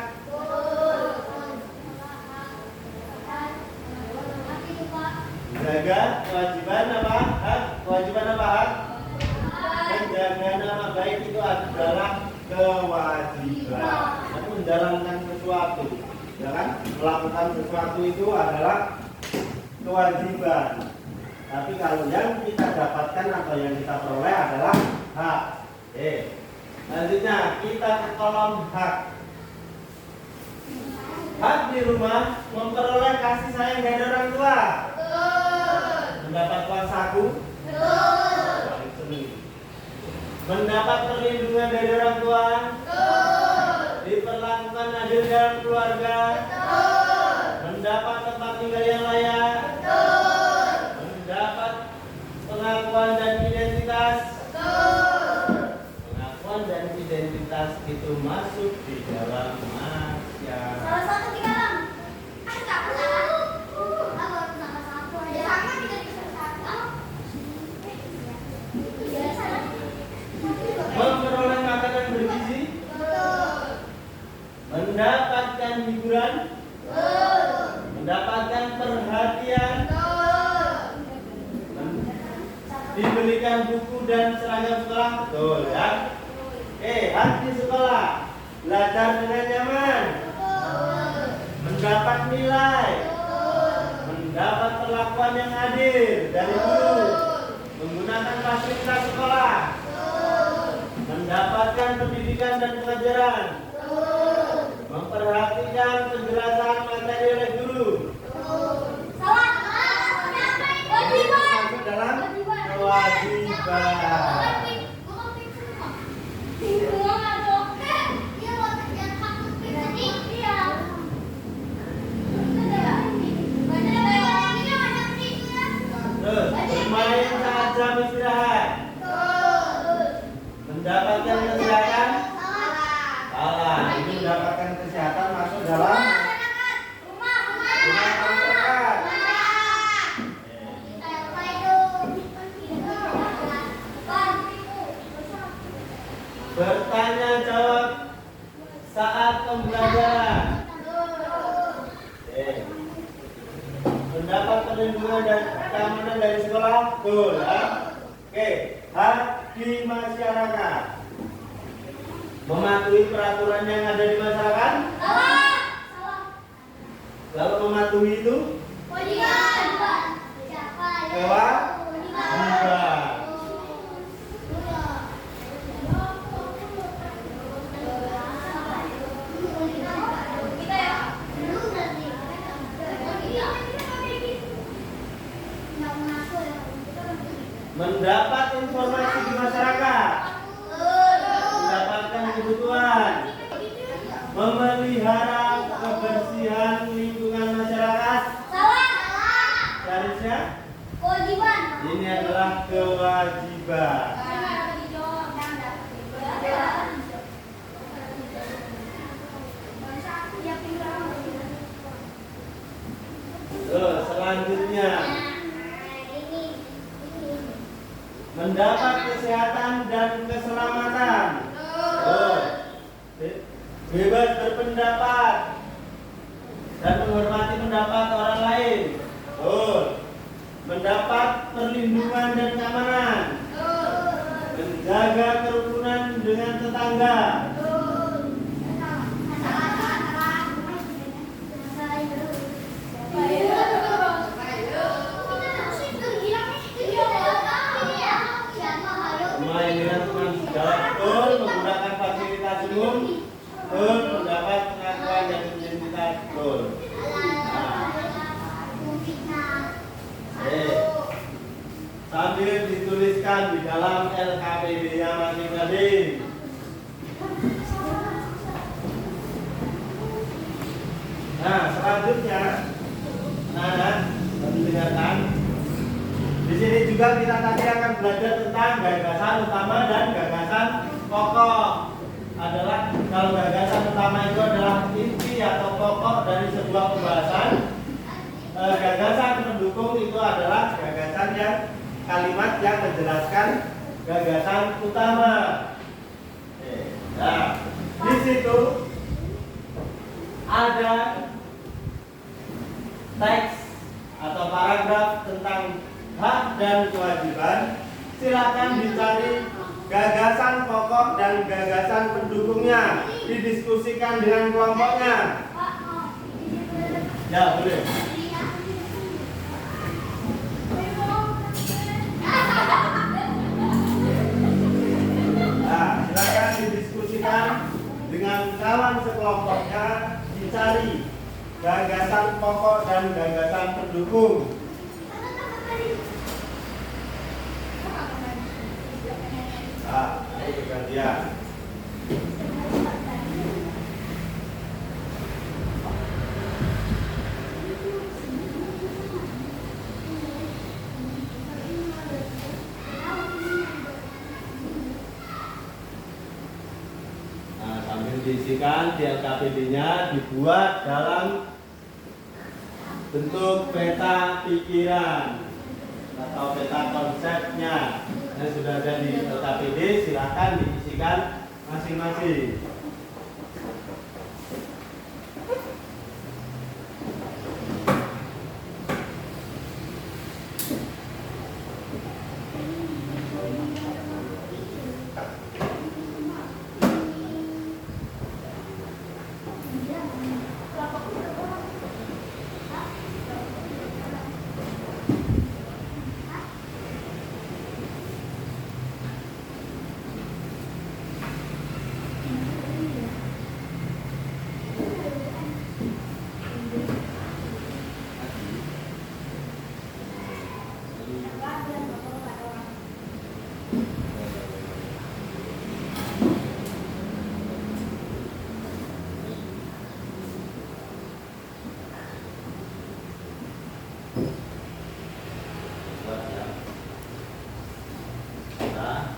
Menjaga kewajiban apa? Hak. Kewajiban apa? Hak. Menjaga nama baik itu adalah kewajiban. Tapi menjalankan sesuatu, ya kan? Melakukan sesuatu itu adalah kewajiban. Tapi kalau yang kita dapatkan atau yang kita peroleh adalah hak. Selanjutnya kita ke kolom hak. Hak di rumah memperoleh kasih sayang dari orang tua. Mendapat uang saku. Mendapat perlindungan dari orang tua. Diperlakukan adil dalam keluarga. Mendapat tempat tinggal yang layak. Mendapat pengakuan dan identitas. Pengakuan dan identitas itu masuk di dalam masyarakat. Salah satu kita bang. Aku salah. Aku sama satu aja. Sama kita bisa satu. Iya salah. Memperoleh makanan bergizi. Mendapatkan hiburan. Mendapatkan perhatian. diberikan buku dan seragam sekolah, betul ya? Hak di sekolah, belajar dengan nyaman, mendapat nilai, mendapat perlakuan yang adil dari guru, menggunakan fasilitas sekolah, mendapatkan pendidikan dan pengajaran, memperhatikan penjelasan materi oleh guru. Masuk dalam kewajiban. Terus, bermain saat jam istirahat, mendapatkan kesehatan. Salah, ini mendapatkan kesehatan masuk dalam rumah masyarakat. Bertanya jawab saat pembelajaran. Mendapat perlindungan dan keamanan dari sekolah, betul ya? Hak di masyarakat, mematuhi peraturan yang ada di masyarakat. Kalau mematuhi itu kewajiban. Mendapat informasi di masyarakat, mendapatkan kebutuhan, memelihara kebersihan lingkungan masyarakat. Seharusnya ini adalah kewajiban. Selanjutnya, mendapat kesehatan dan keselamatan. Bebas berpendapat dan menghormati pendapat orang lain. Mendapat perlindungan dan keamanan. Menjaga kerukunan dengan tetangga. Menggunakan fasilitas umum, mendapat pengakuan dan identitas, betul. Sambil dituliskan di dalam LKPD-nya masing-masing. Nah, selanjutnya, dengarkan. Di sini juga kita tadi akan belajar tentang gagasan utama dan gagasan pokok. Adalah kalau gagasan utama itu adalah inti atau pokok dari sebuah pembahasan. Gagasan pendukung itu adalah gagasan yang kalimat yang menjelaskan gagasan utama. Nah, di situ ada teks atau paragraf tentang hak dan kewajiban. Silakan dicari gagasan pokok dan gagasan pendukungnya, didiskusikan dengan kelompoknya. Ya, boleh. Nah, silakan didiskusikan dengan kawan sekelompoknya, dicari gagasan pokok dan gagasan pendukung. Itu gantian. Sambil diisikan di LKPD-nya dibuat dalam bentuk peta pikiran atau peta konsepnya. Yang sudah ada di LKPD, silakan diisikan masing-masing. aku dan bapak-bapak orang. Buat ya. Nah,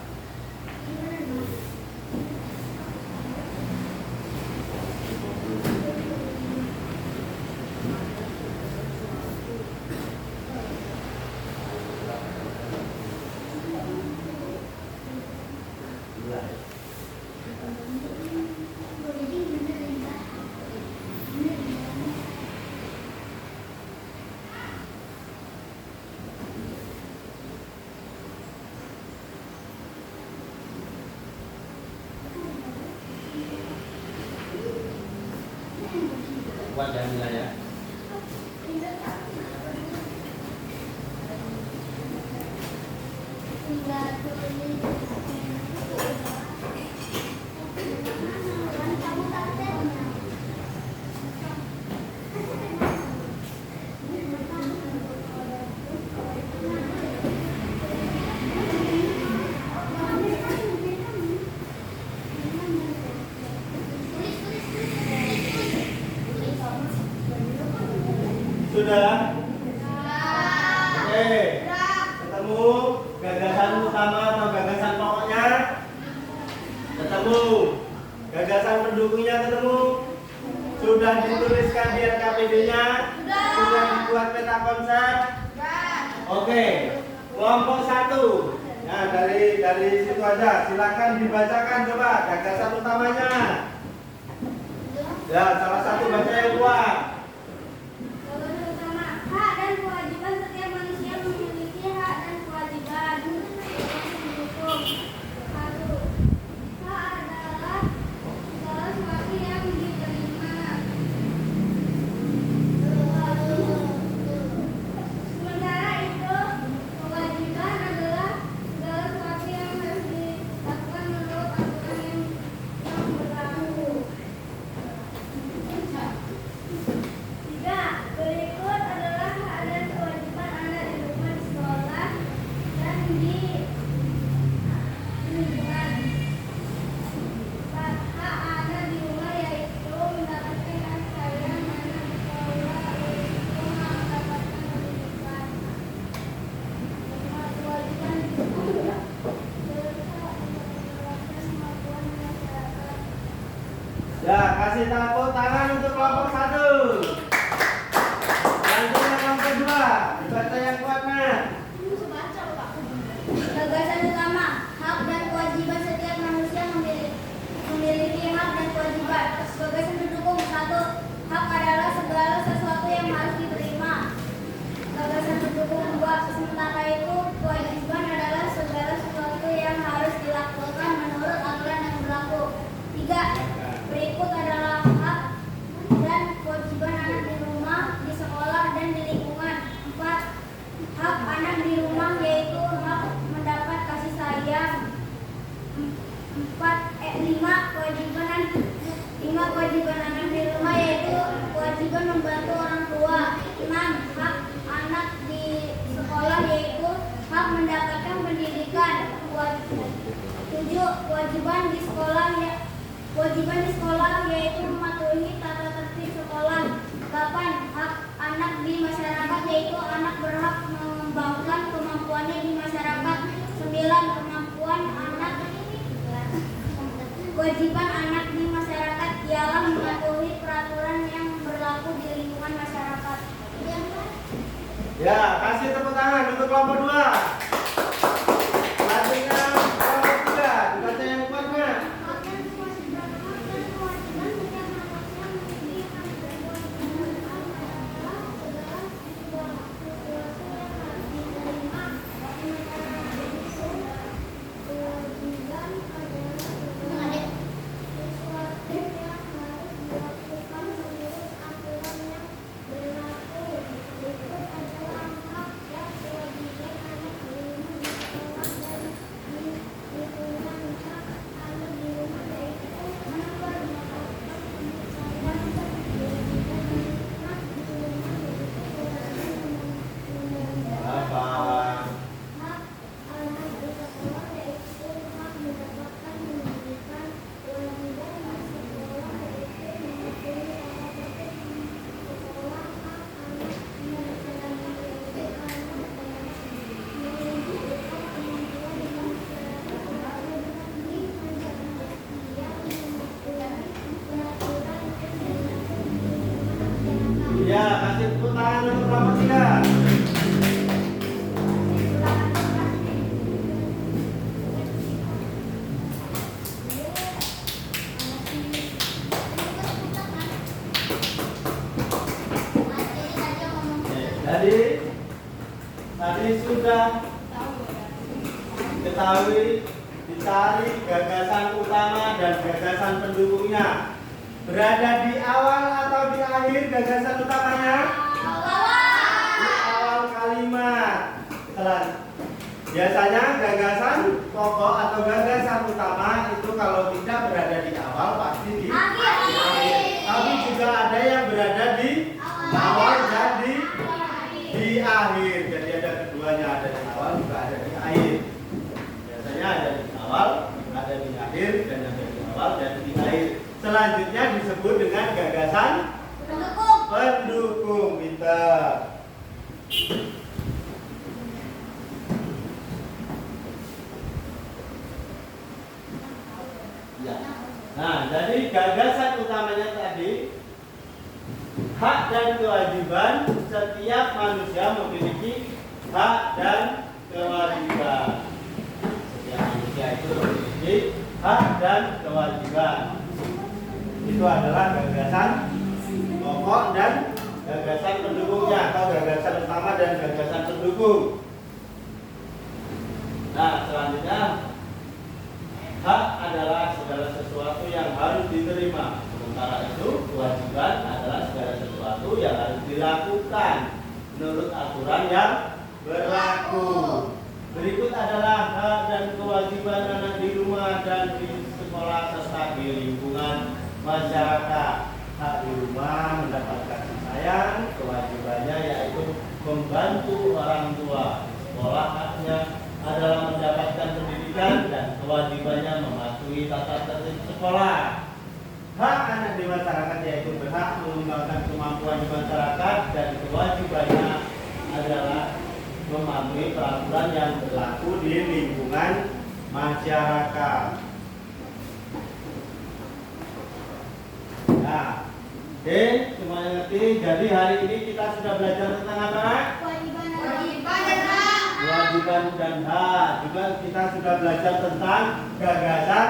buat ya nilai ya. Sudah? Oke. Ketemu gagasan utama atau gagasan pokoknya? Ketemu. Gagasan pendukungnya ketemu? Sudah dituliskan di RKPD-nya? Sudah dibuat peta konsep? Oke. Kelompok 1. Nah, dari situ aja. Silakan dibacakan coba gagasan utamanya. Ya, salah satu baca yang kuat. Hak dan kewajiban setiap manusia memiliki hak dan kewajiban. Mendukung. 1. Hak adalah segala sesuatu yang diterima. 2. Sementara itu, kewajiban adalah segala sesuatu yang harus dilakukan menurut aturan yang berlaku. 3. Berikut adalah hak dan kewajiban anak di rumah, di sekolah, dan di lingkungan. 4. Hak anak di rumah yaitu mendapatkan kasih sayang, anak di sekolah yaitu mendapatkan pendidikan. 5. Kewajiban di sekolah berhak menerapkan kemampuan masyarakat. Ya, kasih tepuk tangan untuk kelompok 1. Lanjut yang kelompok 2. Dibaca yang kuatnya. Gagasan utama, hak dan kewajiban setiap manusia memiliki hak dan kewajiban. Gagasan pendukung. 1. Hak adalah segala sesuatu yang harus diterima. Gagasan pendukung. 2. Sementara itu, kewajiban adalah segala sesuatu yang harus dilakukan menurut aturan yang berlaku. 3. Berikut adalah hak dan kewajiban anak di rumah, di sekolah, dan di lingkungan. 4. Hak anak di rumah yaitu hak mendapat kasih sayang. 5. Kewajiban anak di rumah yaitu kewajiban membantu orang tua. 6. Hak anak di sekolah yaitu hak mendapatkan pendidikan. 7. Kewajiban di sekolah yaitu mematuhi tata tertib sekolah. 8. Hak anak di masyarakat yaitu anak berhak mengembangkan kemampuannya di masyarakat. 9. Kewajiban anak di masyarakat ialah mematuhi peraturan yang berlaku di lingkungan masyarakat. Ya, kasih tepuk tangan untuk kelompok 2. Selanjutnya kelompok 3. Dibaca yang kuatnya. tadi sudah ketahui, dicari gagasan utama dan gagasan pendukungnya. Berada di awal atau di akhir gagasan utamanya? Di awal kalimat. Biasanya gagasan pokok atau gagasan utama itu kalau tidak berada di awal pasti di akhir. Tapi juga ada yang berada di awal dan di akhir. Jadi ada keduanya, ada di awal juga ada di akhir. Biasanya ada di awal, ada di akhir, dan ada di awal dan di akhir. Selanjutnya disebut dengan gagasan pendukung. Pintar. Ya. Nah, jadi gagasan utamanya tadi, hak dan kewajiban. Setiap manusia memiliki hak dan kewajiban. Setiap manusia itu memiliki hak dan kewajiban. Itu adalah gagasan pokok dan gagasan pendukungnya, atau gagasan utama dan gagasan pendukung. Nah, selanjutnya, hak adalah segala sesuatu yang harus diterima. Sementara itu, kewajiban adalah segala sesuatu yang harus dilakukan menurut aturan yang berlaku. Berikut adalah hak dan kewajiban anak di rumah dan di sekolah serta di lingkungan masyarakat. Hak di rumah mendapat kasih sayang, kewajibannya yaitu membantu orang tua. Di sekolah haknya adalah mendapatkan pendidikan dan kewajibannya mematuhi tata tertib sekolah. Hak anak di masyarakat yaitu berhak mengembangkan kemampuan di masyarakat dan kewajibannya adalah mematuhi peraturan yang berlaku di lingkungan masyarakat. Nah, oke, semuanya ngerti. Jadi hari ini kita sudah belajar tentang apa? Kewajiban dan hak. Juga kita sudah belajar tentang gagasan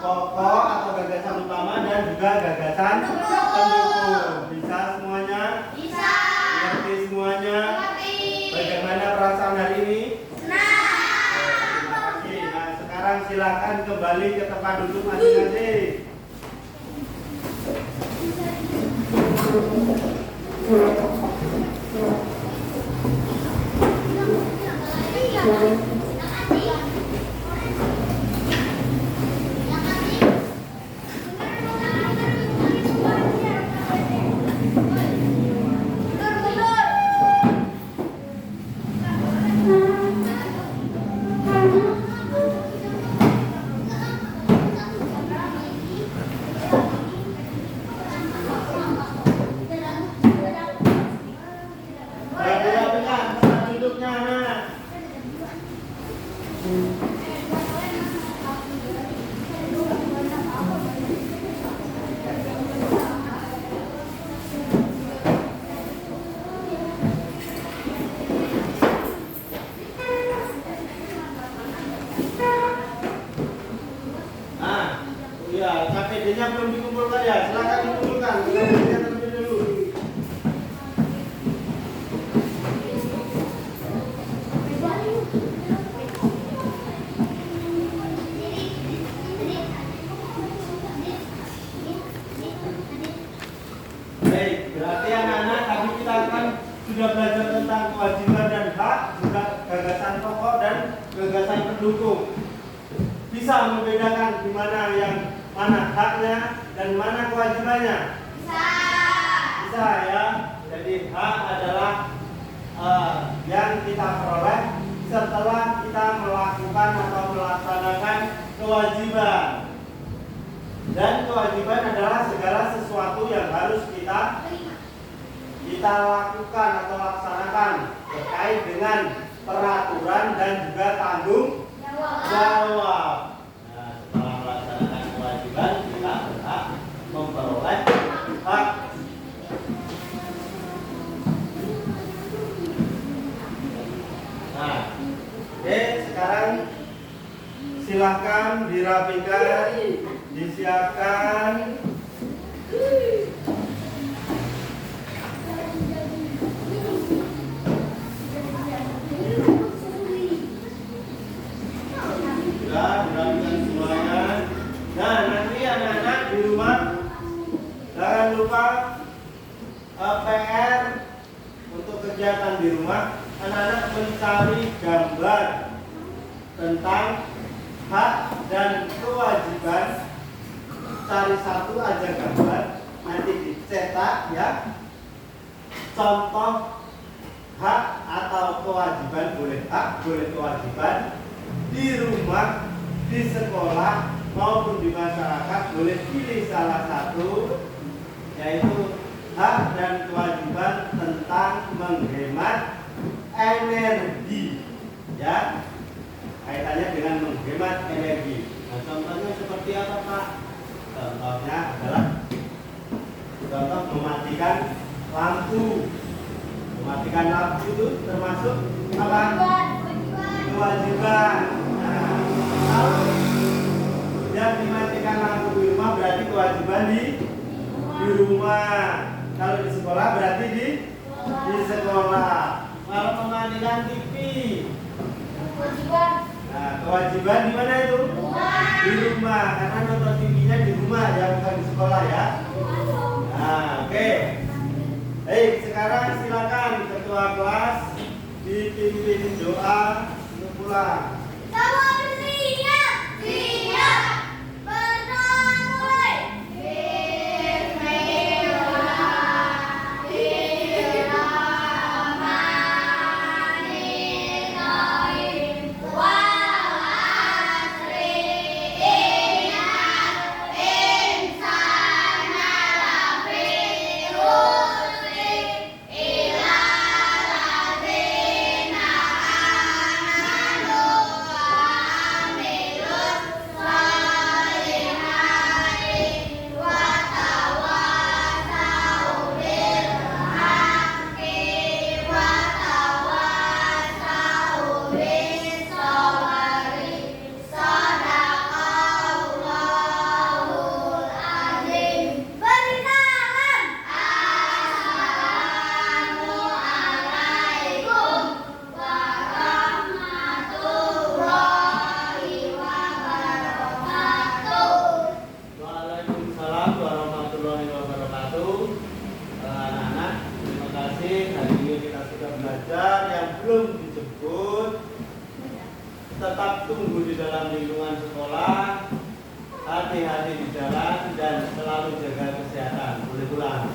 pokok atau gagasan utama dan juga gagasan pendukung. Bisa semuanya? Bisa. Ngerti semuanya? Ngerti. Bagaimana perasaan hari ini? Senang. Nah, sekarang silakan kembali ke tempat duduk masing-masing. KPD-nya belum dikumpulkan ya, silakan dikumpulkan. KPD-nya terlebih dulu. Baik, berarti anak-anak tadi kita akan sudah belajar tentang kewajiban dan hak, juga gagasan pokok dan gagasan pendukung. Bisa membedakan di mana yang mana haknya dan mana kewajibannya? Bisa ya. Jadi hak adalah yang kita peroleh setelah kita melakukan atau melaksanakan kewajiban. Dan kewajiban adalah segala sesuatu yang harus kita lakukan atau laksanakan terkait dengan peraturan dan juga tanggung jawab. Nah, setelah melaksanakan kewajiban, kita berhak memperoleh hak. Nah, oke, sekarang silahkan dirapikan, disiapkan. Sudah dirapikan semuanya. Nah, nanti anak-anak di rumah jangan lupa PR untuk kegiatan di rumah. Anak-anak mencari gambar tentang hak dan kewajiban. Cari satu aja gambar, nanti dicetak ya. Contoh hak atau kewajiban, boleh hak, boleh kewajiban di rumah, di sekolah maupun di masyarakat. Boleh pilih salah satu, yaitu hak dan kewajiban tentang menghemat energi, ya, kaitannya dengan menghemat energi. Nah, contohnya seperti apa, Pak? Contohnya adalah contoh mematikan lampu. Mematikan lampu itu termasuk apa? Kewajiban. Nah, kalau yang dimatikan lampu di rumah berarti kewajiban di rumah. Kalau di sekolah berarti di sekolah. Kalau mematikan TV, nah, kewajiban di mana itu? Di rumah, karena nonton TV-nya di rumah ya, bukan di sekolah ya. Nah, oke. Baik, sekarang silakan ketua kelas dipimpin doa untuk pulang. Semua bersiap, siap, bermulai. Bismillahirrahmanirrahim. Wal asri innal insana lafi khusr illa alladzina amanu wa amilus solihati wa tawasau bil haqqi wa tawasau bis sabri. Shadaqallahul azim. Beri salam. Assalamualaikum warahmatullahi wabarakatuh. Waalaikumsalam warahmatullahi wabarakatuh. Anak-anak, terima kasih. Hari ini kita sudah belajar. Yang belum dijemput, tetap tunggu di dalam lingkungan sekolah. Hati-hati di jalan dan selalu jaga kesehatan. Boleh pulang.